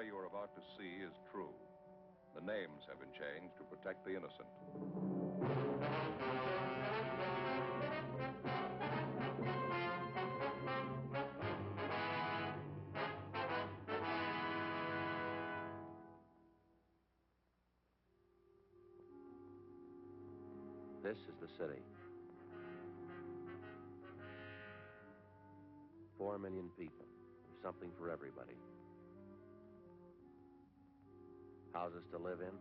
story you are about to see is true. The names have been changed to protect the innocent. This is the city. 4 million people. There's something for everybody. Houses to live in.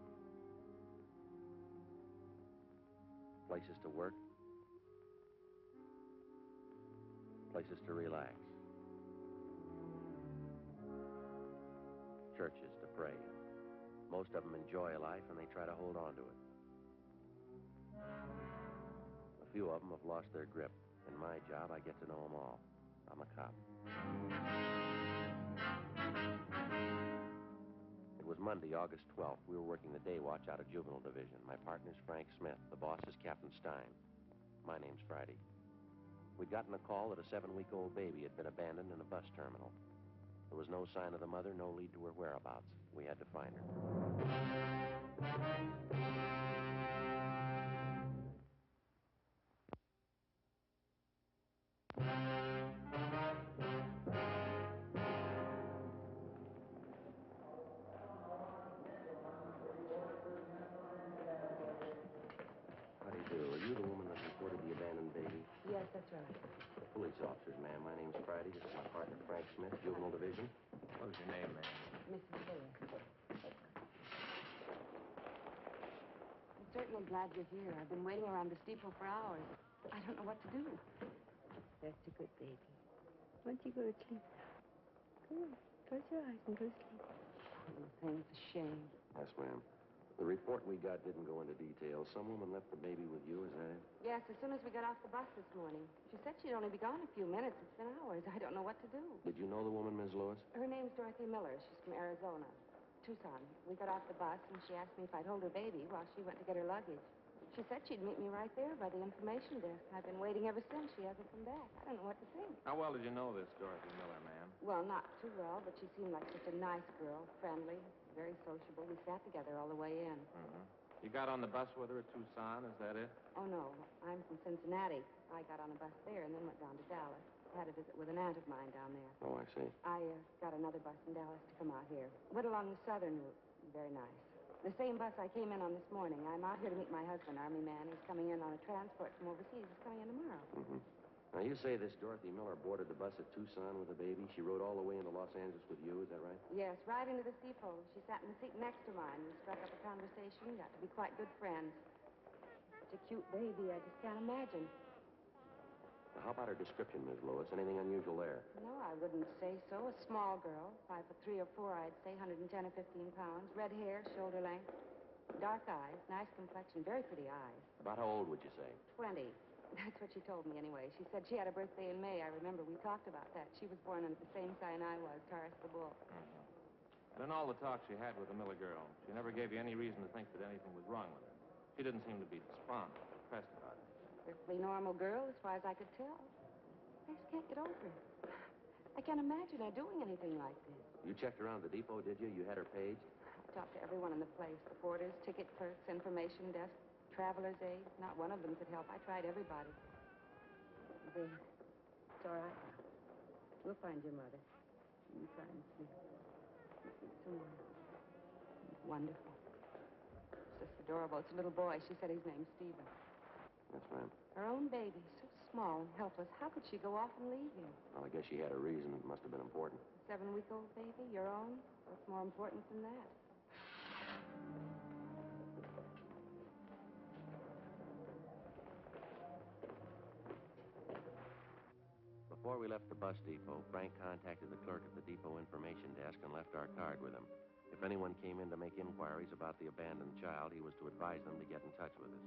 Places to work. Places to relax. Churches to pray. Most of them enjoy life and they try to hold on to it. A few of them have lost their grip. In my job, I get to know them all. I'm a cop. It was Monday, August 12th. We were working the day watch out of Juvenile Division. My partner's Frank Smith. The boss is Captain Stein. My name's Friday. We'd gotten a call that a 7-week-old baby had been abandoned in a bus terminal. There was no sign of the mother, no lead to her whereabouts. We had to find her. Yes, that's right. Police officers, ma'am. My name's Friday. This is my partner, Frank Smith, Juvenile Division. What was your name, ma'am? Mrs. Lewis. I'm certainly glad you're here. I've been waiting around this depot for hours. I don't know what to do. That's a good baby. Why don't you go to sleep now? Come on. Close your eyes and go to sleep. Oh, thing, it's a shame. Yes, ma'am. The report we got didn't go into details. Some woman left the baby with you, is that it? Yes, as soon as we got off the bus this morning. She said she'd only be gone a few minutes. It's been hours. I don't know what to do. Did you know the woman, Ms. Lewis? Her name's Dorothy Miller. She's from Arizona. Tucson. We got off the bus, and she asked me if I'd hold her baby while she went to get her luggage. She said she'd meet me right there by the information desk. I've been waiting ever since. She hasn't come back. I don't know what to think. How well did you know this Dorothy Miller, ma'am? Well, not too well, but she seemed like such a nice girl, friendly, very sociable. We sat together all the way in. Mm-hmm. You got on the bus with her at Tucson, is that it? Oh, no. I'm from Cincinnati. I got on a bus there and then went down to Dallas. Had a visit with an aunt of mine down there. Oh, I see. I got another bus in Dallas to come out here. Went along the southern route. Very nice. The same bus I came in on this morning. I'm out here to meet my husband, Army man. He's coming in on a transport from overseas. He's coming in tomorrow. Mm-hmm. Now, you say this Dorothy Miller boarded the bus at Tucson with the baby. She rode all the way into Los Angeles with you, is that right? Yes, right into the depot. She sat in the seat next to mine. We struck up a conversation, got to be quite good friends. Such a cute baby, I just can't imagine. Now, how about her description, Ms. Lewis? Anything unusual there? No, I wouldn't say so. A small girl, 5'3" or 4", I'd say, 110 or 15 pounds. Red hair, shoulder length, dark eyes, nice complexion, very pretty eyes. About how old would you say? 20. That's what she told me anyway. She said she had a birthday in May. I remember we talked about that. She was born under the same sign I was, Taurus the Bull. Mm-hmm. And in all the talk she had with the Miller girl, she never gave you any reason to think that anything was wrong with her. She didn't seem to be despondent or depressed about it. Perfectly normal girl, as far as I could tell. I just can't get over it. I can't imagine her doing anything like this. You checked around the depot, did you? You had her paged? I talked to everyone in the place. The porters, ticket clerks, information desk, traveler's aid. Not one of them could help. I tried everybody. There. It's all right now. We'll find your mother. You try and sleep. Sleep some more. Wonderful. It's just adorable. It's a little boy. She said his name's Stephen. Yes, ma'am. Her own baby, so small and helpless. How could she go off and leave him? Well, I guess she had a reason. It must have been important. A 7-week-old baby, your own? What's more important than that? Before we left the bus depot, Frank contacted the clerk at the depot information desk and left our card with him. If anyone came in to make inquiries about the abandoned child, he was to advise them to get in touch with us.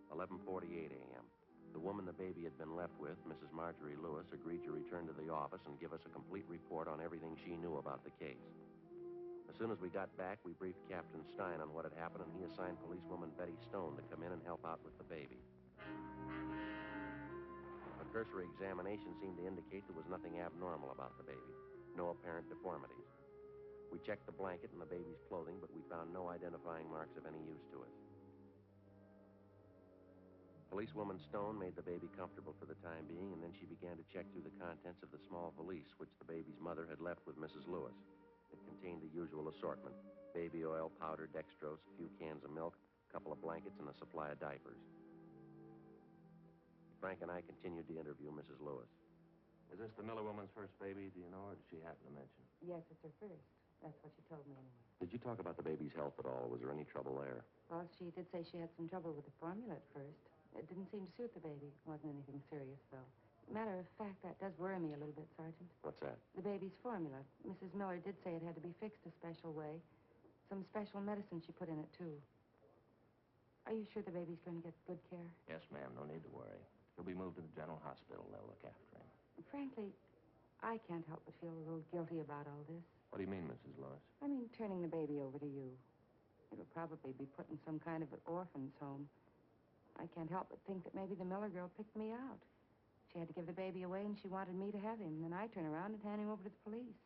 11:48 a.m. The woman the baby had been left with, Mrs. Marjorie Lewis, agreed to return to the office and give us a complete report on everything she knew about the case. As soon as we got back, we briefed Captain Stein on what had happened, and he assigned policewoman Betty Stone to come in and help out with the baby. A cursory examination seemed to indicate there was nothing abnormal about the baby. No apparent deformities. We checked the blanket and the baby's clothing, but we found no identifying marks of any use to us. Policewoman Stone made the baby comfortable for the time being, and then she began to check through the contents of the small valise which the baby's mother had left with Mrs. Lewis. It contained the usual assortment: baby oil, powder, dextrose, a few cans of milk, a couple of blankets, and a supply of diapers. Frank and I continued to interview Mrs. Lewis. Is this the Miller woman's first baby, do you know, or did she happen to mention? Yes, it's her first. That's what she told me anyway. Did you talk about the baby's health at all? Was there any trouble there? Well, she did say she had some trouble with the formula at first. It didn't seem to suit the baby. It wasn't anything serious, though. Matter of fact, that does worry me a little bit, Sergeant. What's that? The baby's formula. Mrs. Miller did say it had to be fixed a special way. Some special medicine she put in it, too. Are you sure the baby's going to get good care? Yes, ma'am. No need to worry. He'll be moved to the general hospital. They'll look after him. Frankly, I can't help but feel a little guilty about all this. What do you mean, Mrs. Lewis? I mean, turning the baby over to you. It'll probably be put in some kind of an orphan's home. I can't help but think that maybe the Miller girl picked me out. She had to give the baby away, and she wanted me to have him. Then I turn around and hand him over to the police.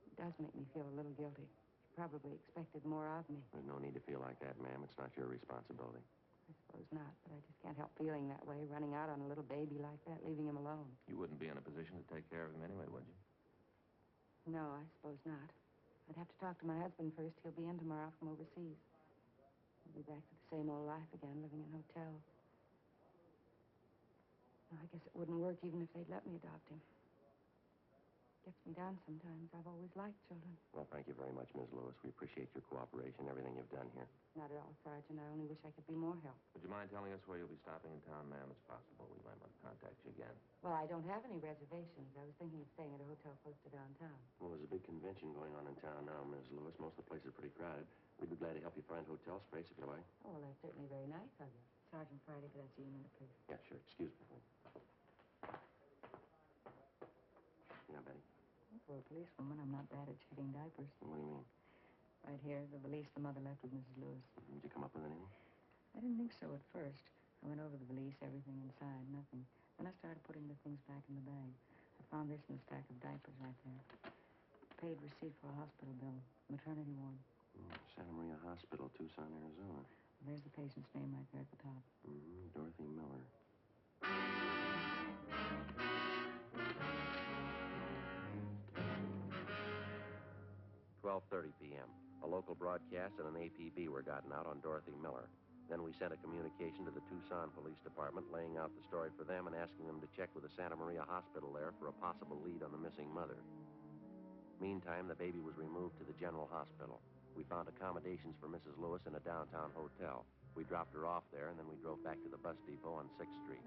It does make me feel a little guilty. She probably expected more of me. There's no need to feel like that, ma'am. It's not your responsibility. I suppose not, but I just can't help feeling that way, running out on a little baby like that, leaving him alone. You wouldn't be in a position to take care of him anyway, would you? No, I suppose not. I'd have to talk to my husband first. He'll be in tomorrow from overseas. We'll be back to the same old life again, living in hotels. Well, I guess it wouldn't work even if they'd let me adopt him. Gets me down sometimes. I've always liked children. Well, thank you very much, Ms. Lewis. We appreciate your cooperation, everything you've done here. Not at all, Sergeant. I only wish I could be more help. Would you mind telling us where you'll be stopping in town, ma'am? It's possible we might want to contact you again. Well, I don't have any reservations. I was thinking of staying at a hotel close to downtown. Well, there's a big convention going on in town now, Ms. Lewis. Most of the place is pretty crowded. We'd be glad to help you find hotel space if you like. Oh, well, that's certainly very nice of you. Sergeant Friday, could I see you a minute, please? Yeah, sure. Excuse me, please. Yeah, Betty. Well, for a policewoman, I'm not bad at checking diapers. What do you mean? Right here, the valise the mother left with Mrs. Lewis. Did you come up with anything? I didn't think so at first. I went over the valise, everything inside, nothing. Then I started putting the things back in the bag. I found this in the stack of diapers right there. Paid receipt for a hospital bill, maternity ward. Santa Maria Hospital, Tucson, Arizona. There's the patient's name right there at the top. Dorothy Miller. 12:30 p.m. A local broadcast and an APB were gotten out on Dorothy Miller. Then we sent a communication to the Tucson Police Department laying out the story for them and asking them to check with the Santa Maria Hospital there for a possible lead on the missing mother. Meantime, the baby was removed to the general hospital. We found accommodations for Mrs. Lewis in a downtown hotel. We dropped her off there, and then we drove back to the bus depot on 6th Street.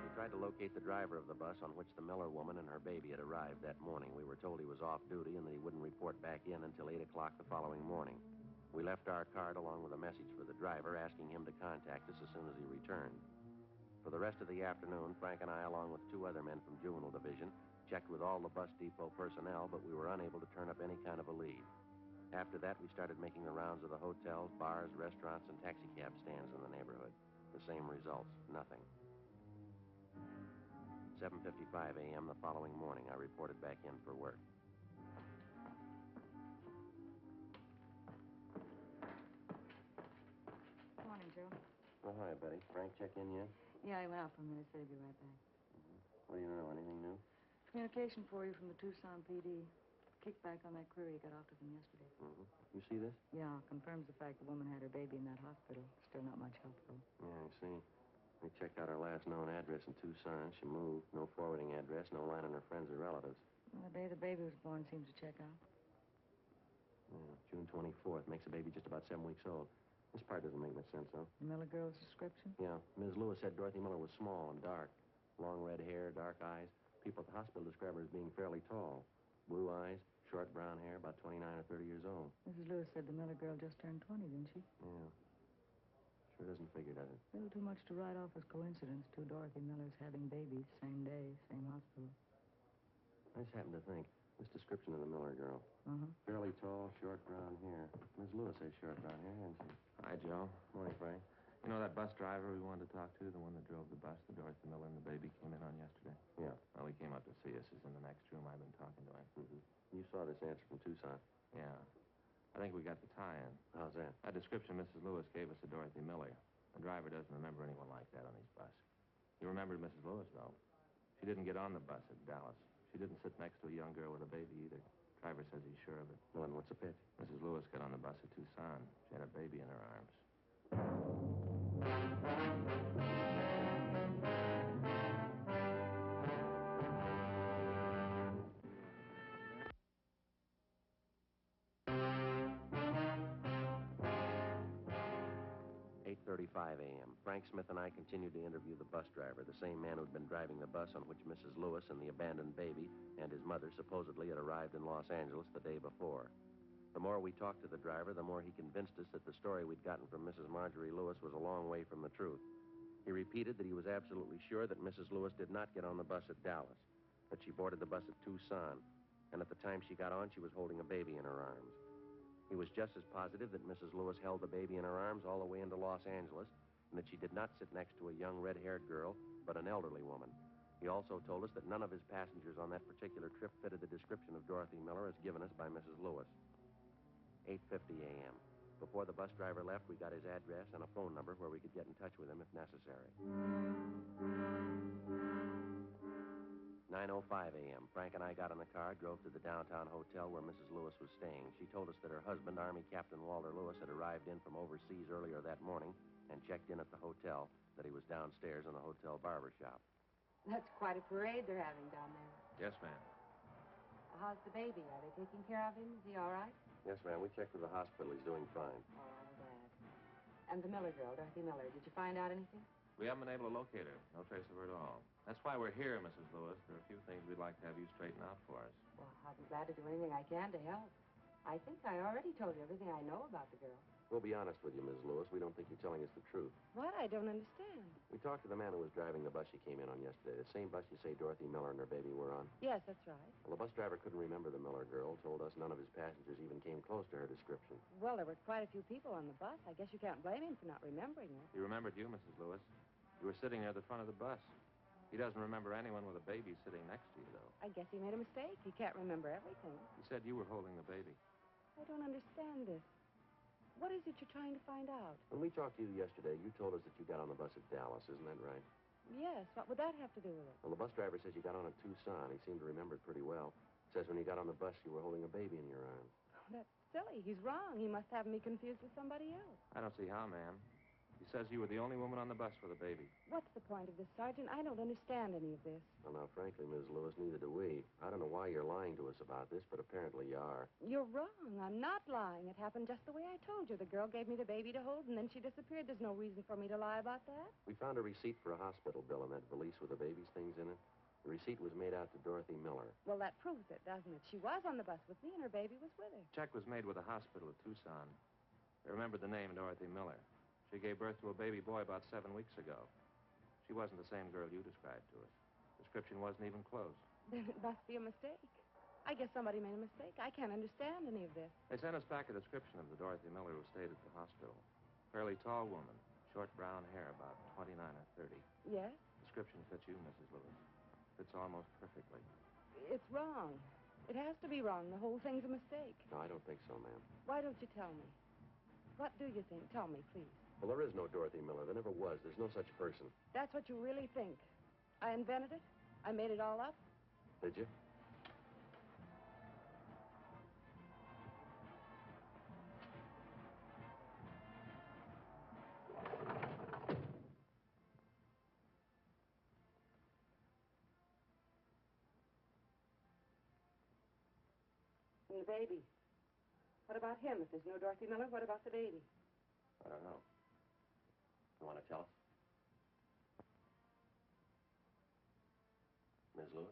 We tried to locate the driver of the bus on which the Miller woman and her baby had arrived that morning. We were told he was off duty and that he wouldn't report back in until 8 o'clock the following morning. We left our card along with a message for the driver, asking him to contact us as soon as he returned. For the rest of the afternoon, Frank and I, along with 2 other men from Juvenile Division, checked with all the bus depot personnel, but we were unable to turn up any kind of a lead. After that, we started making the rounds of the hotels, bars, restaurants, and taxicab stands in the neighborhood. The same results, nothing. 7:55 a.m. the following morning, I reported back in for work. Good morning, Joe. Oh, hi, Betty. Frank check in yet? Yeah, I went out for a minute, said he'd be right back. What do you know? Anything new? Communication for you from the Tucson PD. Kickback on that query you got off to them yesterday. You see this? Yeah, confirms the fact the woman had her baby in that hospital. Still not much help, though. Yeah, I see. We checked out her last known address in Tucson. She moved. No forwarding address, no line on her friends or relatives. Well, the day the baby was born seems to check out. Yeah, June 24th. Makes the baby just about 7 weeks old. This part doesn't make much sense, though. The Miller girl's description? Yeah, Ms. Lewis said Dorothy Miller was small and dark. Long red hair, dark eyes. People at the hospital describe her as being fairly tall. Blue eyes, short brown hair, about 29 or 30 years old. Mrs. Lewis said the Miller girl just turned 20, didn't she? Yeah. Sure doesn't figure, does it? A little too much to write off as coincidence. 2 Dorothy Millers having babies, same day, same hospital. I just happen to think. This description of the Miller girl. Uh-huh. Fairly tall, short brown hair. Ms. Lewis has short brown hair, hasn't she? Hi, Joe. Morning, Frank. You know that bus driver we wanted to talk to, the one that drove the bus that Dorothy Miller and the baby came in on yesterday? Yeah. Well, he came up to see us. He's in the next room. I've been talking to him. Mm-hmm. You saw this answer from Tucson. Yeah. I think we got the tie-in. How's that? That description Mrs. Lewis gave us of Dorothy Miller. The driver doesn't remember anyone like that on his bus. He remembered Mrs. Lewis, though. She didn't get on the bus at Dallas. She didn't sit next to a young girl with a baby either. Driver says he's sure of it. Well, then what's the pitch? Mrs. Lewis got on the bus at Tucson. She had a baby in her arms. 8:35 a.m. Frank Smith and I continued to interview the bus driver, the same man who'd been driving the bus on which Mrs. Lewis and the abandoned baby and his mother supposedly had arrived in Los Angeles the day before. The more we talked to the driver, the more he convinced us that the story we'd gotten from Mrs. Marjorie Lewis was a long way from the truth. He repeated that he was absolutely sure that Mrs. Lewis did not get on the bus at Dallas, that she boarded the bus at Tucson, and at the time she got on, she was holding a baby in her arms. He was just as positive that Mrs. Lewis held the baby in her arms all the way into Los Angeles, and that she did not sit next to a young red-haired girl, but an elderly woman. He also told us that none of his passengers on that particular trip fitted the description of Dorothy Miller as given us by Mrs. Lewis. 8:50 a.m. Before the bus driver left, we got his address and a phone number where we could get in touch with him if necessary. 9:05 a.m. Frank and I got in the car, drove to the downtown hotel where Mrs. Lewis was staying. She told us that her husband, Army Captain Walter Lewis, had arrived in from overseas earlier that morning and checked in at the hotel, that he was downstairs in the hotel barber shop. That's quite a parade they're having down there. Yes, ma'am. How's the baby? Are they taking care of him? Is he all right? Yes, ma'am. We checked with the hospital. He's doing fine. Oh, I'm glad. And the Miller girl, Dorothy Miller, did you find out anything? We haven't been able to locate her. No trace of her at all. That's why we're here, Mrs. Lewis. There are a few things we'd like to have you straighten out for us. Well, I'll be glad to do anything I can to help. I think I already told you everything I know about the girl. We'll be honest with you, Ms. Lewis. We don't think you're telling us the truth. What? I don't understand. We talked to the man who was driving the bus she came in on yesterday, the same bus you say Dorothy Miller and her baby were on. Yes, that's right. Well, the bus driver couldn't remember the Miller girl, told us none of his passengers even came close to her description. Well, there were quite a few people on the bus. I guess you can't blame him for not remembering her. He remembered you, Mrs. Lewis. You were sitting near the front of the bus. He doesn't remember anyone with a baby sitting next to you, though. I guess he made a mistake. He can't remember everything. He said you were holding the baby. I don't understand this. What is it you're trying to find out? When we talked to you yesterday, you told us that you got on the bus at Dallas. Isn't that right? Yes. What would that have to do with it? Well, the bus driver says you got on at Tucson. He seemed to remember it pretty well. Says when you got on the bus, you were holding a baby in your arms. Oh, that's silly. He's wrong. He must have me confused with somebody else. I don't see how, ma'am. He says you were the only woman on the bus with a baby. What's the point of this, Sergeant? I don't understand any of this. Well, now, frankly, Ms. Lewis, neither do we. I don't know why you're lying to us about this, but apparently you are. You're wrong. I'm not lying. It happened just the way I told you. The girl gave me the baby to hold, and then she disappeared. There's no reason for me to lie about that. We found a receipt for a hospital bill in that valise with the baby's things in it. The receipt was made out to Dorothy Miller. Well, that proves it, doesn't it? She was on the bus with me, and her baby was with her. Check was made with the hospital at Tucson. They remembered the name Dorothy Miller. She gave birth to a baby boy about 7 weeks ago. She wasn't the same girl you described to us. Description wasn't even close. Then it must be a mistake. I guess somebody made a mistake. I can't understand any of this. They sent us back a description of the Dorothy Miller who stayed at the hospital. Fairly tall woman, short brown hair, about 29 or 30. Yes? Description fits you, Mrs. Lewis. Fits almost perfectly. It's wrong. It has to be wrong. The whole thing's a mistake. No, I don't think so, ma'am. Why don't you tell me? What do you think? Tell me, please. Well, there is no Dorothy Miller. There never was. There's no such person. That's what you really think. I invented it? I made it all up? Did you? And the baby. What about him? If there's no Dorothy Miller, what about the baby? I don't know. You want to tell us? Ms. Lewis?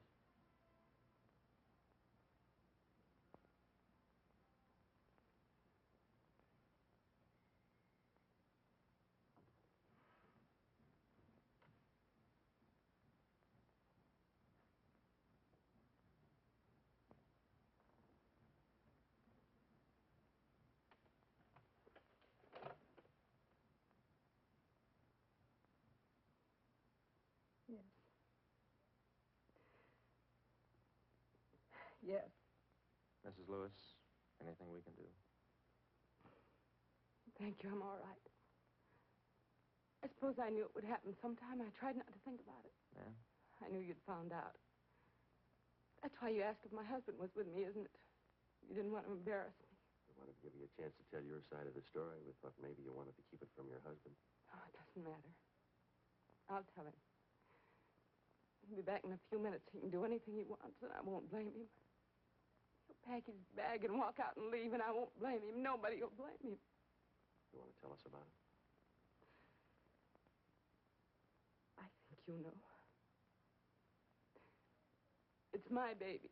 Yes. Mrs. Lewis, anything we can do? Thank you. I'm all right. I suppose I knew it would happen sometime. I tried not to think about it. Yeah? I knew you'd found out. That's why you asked if my husband was with me, isn't it? You didn't want to embarrass me. We wanted to give you a chance to tell your side of the story. We thought maybe you wanted to keep it from your husband. Oh, it doesn't matter. I'll tell him. He'll be back in a few minutes. He can do anything he wants, and I won't blame him. He'll pack his bag and walk out and leave, and I won't blame him. Nobody will blame him. You want to tell us about it? I think you know. It's my baby.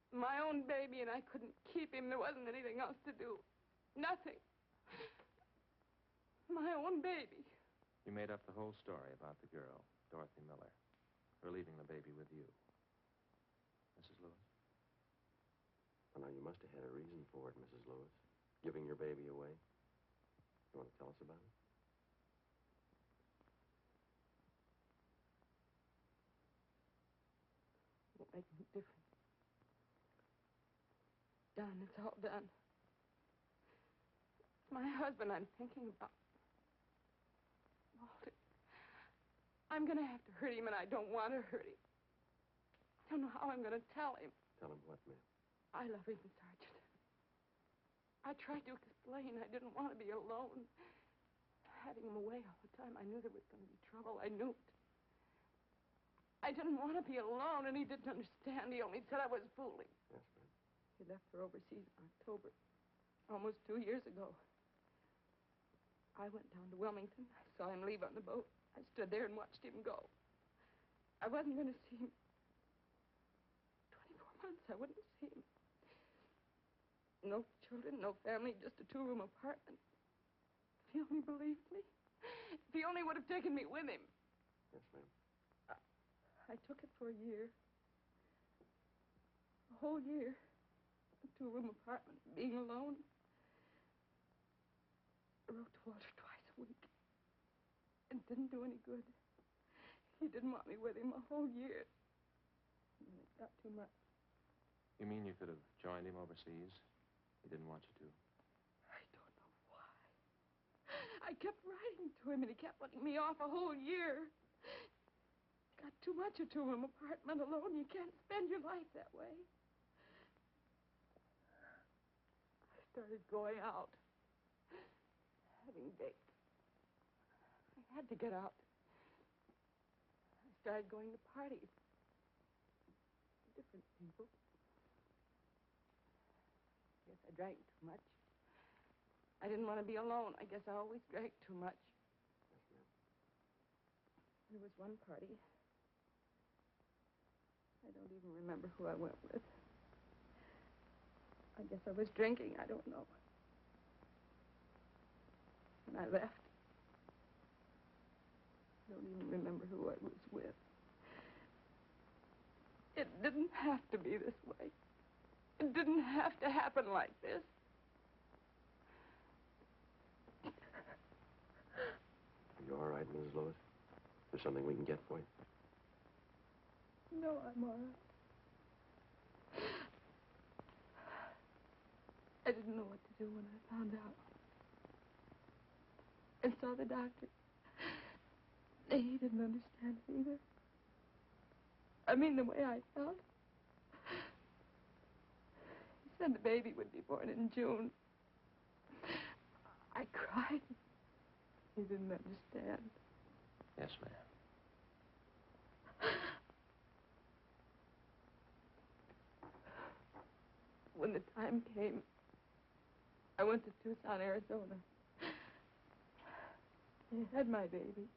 My own baby, and I couldn't keep him. There wasn't anything else to do. Nothing. My own baby. You made up the whole story about the girl, Dorothy Miller, her leaving the baby with you. Mrs. Lewis? Well, now, you must have had a reason for it, Mrs. Lewis. Giving your baby away. You want to tell us about it? Won't make any difference. Done. It's all done. It's my husband I'm thinking about. Walter. I'm going to have to hurt him, and I don't want to hurt him. I don't know how I'm going to tell him. Tell him what, ma'am? I love him, Sergeant. I tried to explain. I didn't want to be alone. Having him away all the time, I knew there was going to be trouble. I knew it. I didn't want to be alone, and he didn't understand. He only said I was fooling. Yes, ma'am. He left for overseas in October, almost 2 years ago. I went down to Wilmington. I saw him leave on the boat. I stood there and watched him go. I wasn't going to see him. 24 months, I wouldn't see him. No children, no family, just a 2-room apartment. If he only believed me. If he only would have taken me with him. Yes, ma'am. I took it for a year. A whole year. A 2-room apartment, being alone. I wrote to Walter twice a week. It didn't do any good. He didn't want me with him a whole year. And then it got too much. You mean you could have joined him overseas? He didn't want you to. I don't know why. I kept writing to him, and he kept putting me off a whole year. It got too much, a 2-room apartment alone. You can't spend your life that way. I started going out. Having dates. I had to get out. I started going to parties. Different people. I guess I drank too much. I didn't want to be alone. I guess I always drank too much. Yes, ma'am. There was one party. I don't even remember who I went with. I guess I was drinking. I don't know. And I left. I don't even remember who I was with. It didn't have to be this way. It didn't have to happen like this. Are you all right, Mrs. Lewis? Is there something we can get for you? No, I'm all right. I didn't know what to do when I found out. I saw the doctor. He didn't understand it either. I mean, the way I felt. He said the baby would be born in June. I cried. He didn't understand. Yes, ma'am. When the time came, I went to Tucson, Arizona. He had my baby.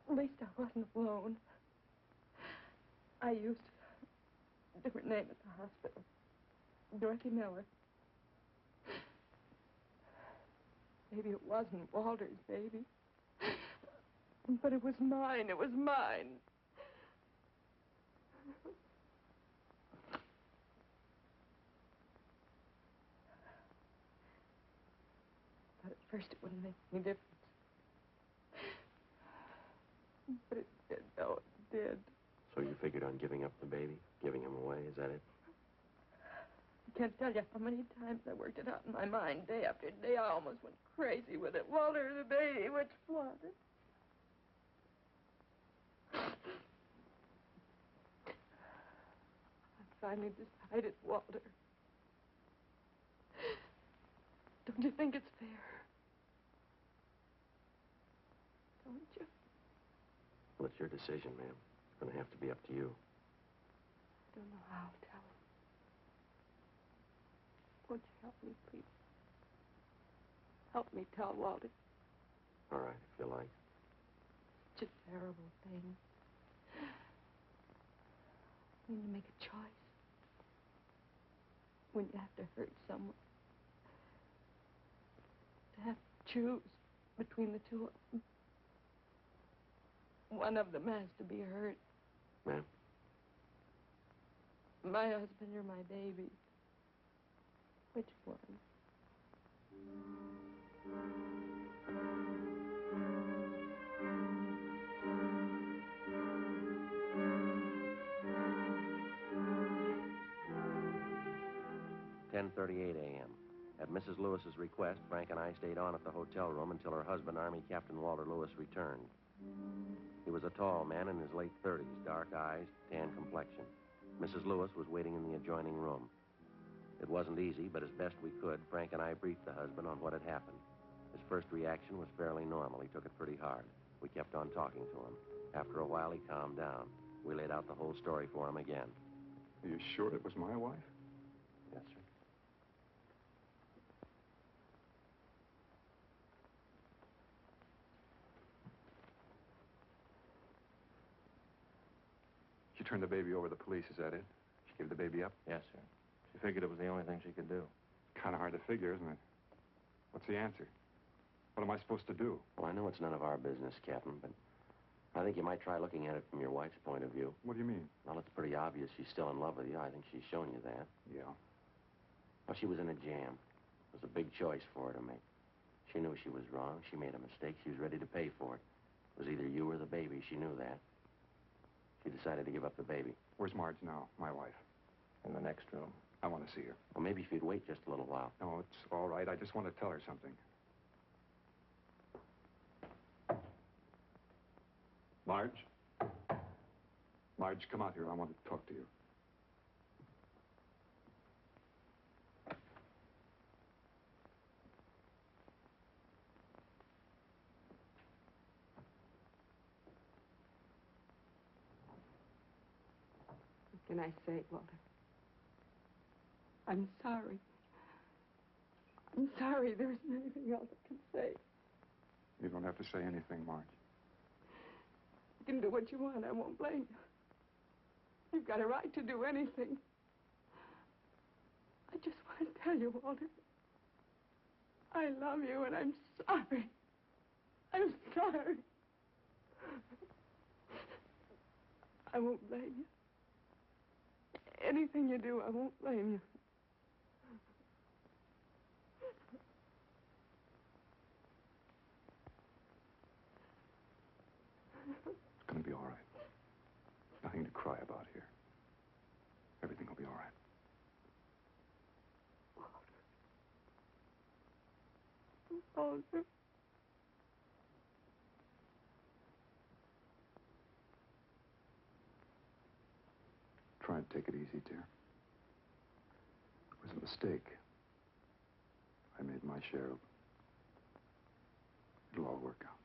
At least I wasn't alone. I used a different name at the hospital. Dorothy Miller. Maybe it wasn't Walter's baby. But it was mine. It was mine. But at first it wouldn't make any difference. But it did, though. It did. So you figured on giving up the baby? Giving him away? Is that it? I can't tell you how many times I worked it out in my mind day after day. I almost went crazy with it. Walter, the baby, which was it? I finally decided, Walter. Don't you think it's fair? Don't you? Well, it's your decision, ma'am. It's going to have to be up to you. I don't know how to tell him. Won't you help me, please? Help me tell Walter. All right, if you like. Such a terrible thing. When you make a choice. When you have to hurt someone. To have to choose between the two of them. One of them has to be hurt. Ma'am? My husband or my baby. Which one? 10:38 a.m. At Mrs. Lewis's request, Frank and I stayed on at the hotel room until her husband, Army Captain Walter Lewis, returned. He was a tall man in his late 30s, dark eyes, tan complexion. Mrs. Lewis was waiting in the adjoining room. It wasn't easy, but as best we could, Frank and I briefed the husband on what had happened. His first reaction was fairly normal. He took it pretty hard. We kept on talking to him. After a while, he calmed down. We laid out the whole story for him again. Are you sure it was my wife? Yes, sir. She turned the baby over to the police, is that it? She gave the baby up? Yes, sir. She figured it was the only thing she could do. Kind of hard to figure, isn't it? What's the answer? What am I supposed to do? Well, I know it's none of our business, Captain, but I think you might try looking at it from your wife's point of view. What do you mean? Well, it's pretty obvious she's still in love with you. I think she's shown you that. Yeah. Well, she was in a jam. It was a big choice for her to make. She knew she was wrong. She made a mistake. She was ready to pay for it. It was either you or the baby. She knew that. She decided to give up the baby. Where's Marge now, my wife? In the next room. I want to see her. Well, maybe if you'd wait just a little while. No, it's all right. I just want to tell her something. Marge? Marge, come out here. I want to talk to you. What can I say, Walter? I'm sorry. I'm sorry. There isn't anything else I can say. You don't have to say anything, Marge. You can do what you want. I won't blame you. You've got a right to do anything. I just want to tell you, Walter, I love you and I'm sorry. I'm sorry. I won't blame you. Anything you do, I won't blame you. It's going to be all right. Nothing to cry about here. Everything will be all right. Walter. Try and take it easy, dear. It was a mistake. I made my share. It'll all work out.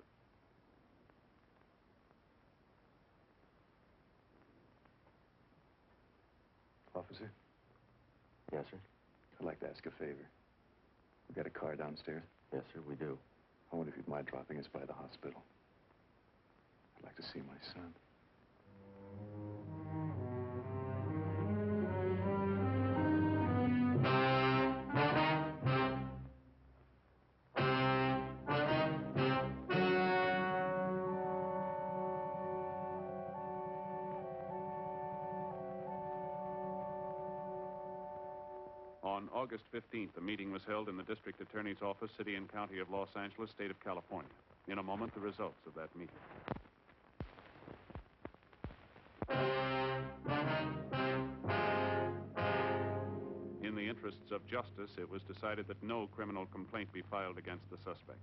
Officer, Yes, sir? I'd like to ask a favor. We got a car downstairs. Yes, sir, we do. I wonder if you'd mind dropping us by the hospital. I'd like to see my son. On August 15th, a meeting was held in the District Attorney's Office, City and County of Los Angeles, State of California. In a moment, the results of that meeting. In the interests of justice, it was decided that no criminal complaint be filed against the suspect.